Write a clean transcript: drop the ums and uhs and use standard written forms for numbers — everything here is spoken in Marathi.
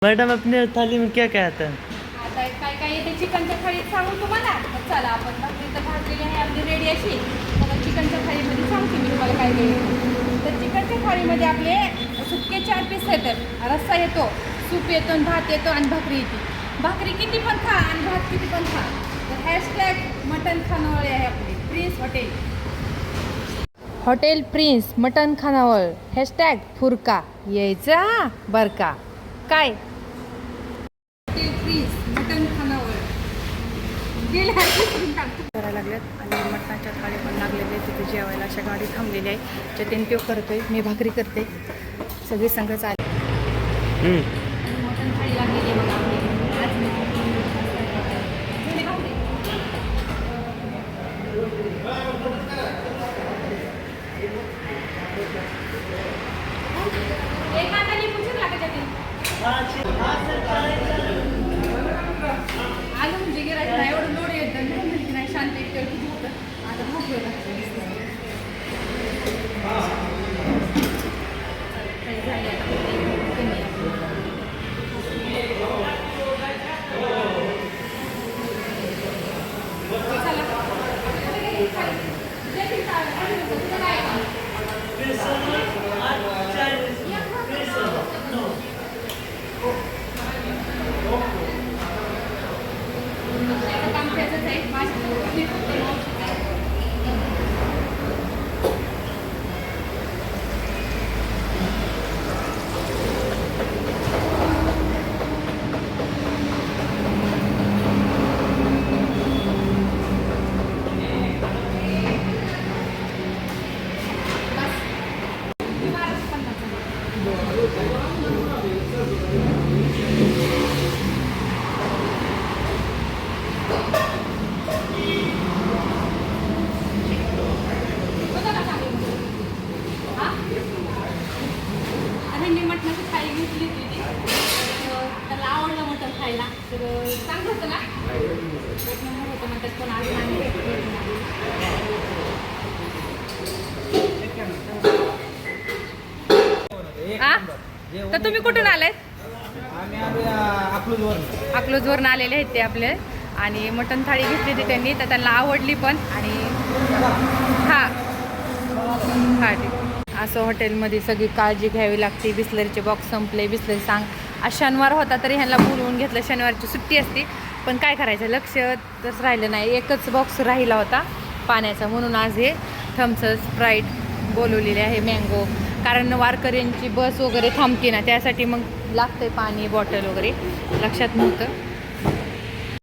मैडम अपने थाली में क्या क्या आता है? आता काय काय येते चिकनच्या थाळीत सांगू तुम्हाला. तर चला आपण भाकरी तर भाजलेली आहे आपली रेडी अशी. मग चिकनच्या थाळीमध्ये सांगते मी तुम्हाला काय काय येतं. तर चिकनच्या थाळीमध्ये आपले सुके 4 पीस येतात, रस्सा येतो, सूप येतो, भात येतो आणि भाकरी येते. भाकरी किती पण खा आणि भात किती पण खा. तर हॅशटॅग मटन खानावळ आहे आपले prince hotel. Hotel prince mutton खानावळ हॅशटॅग फुरका यायचा बरं का. काय हॉटेल प्रिन्स मटन खानावळ करायला लागल्यात आणि मटणाच्या थाळी पण लागलेले तिथे जेवायला अशा गाडी थांबलेली आहे. जतीन तो करतोय, मी भाकरी करते, सगळी संघच आले. मटण थाळी लागलेली बघा आपली. एक हाताने पुसून लागायच्या ते आलं म्हणजे गिरायचं नाही, एवढं लोड येतं म्हणते नाही, शांत एकटं किती होतं. आता भाकरी मी मटणाची थाळी घेतली होती, त्याला आवडलं मटण खायला, तर चांगलं होतं ना. एक नंबर होतं मटण, पण आज तर तुम्ही कुठून आलाय? अकलूजवरून आलेले आहेत ते आपले. आणि मटण थाळी घेतली होती त्यांनी, तर त्यांना आवडली पण. आणि हां हां ठीक. असं हॉटेलमध्ये सगळी काळजी घ्यावी लागते. बिस्लरीचे बॉक्स संपले, बिस्लरी सांग. आज शनिवार होता तरी ह्यांना बोलवून घेतलं, शनिवारची सुट्टी असते, पण काय करायचं, लक्षच राहिलं नाही. एकच बॉक्स राहिला होता पाण्याचा, म्हणून आज हे थम्स अप स्प्राईट बोलवलेले आहे, मँगो. कारण वारकऱ्यांची बस वगैरे थांबते ना, त्यासाठी मग लागतंय पाणी बॉटल वगैरे, लक्षात नव्हतं.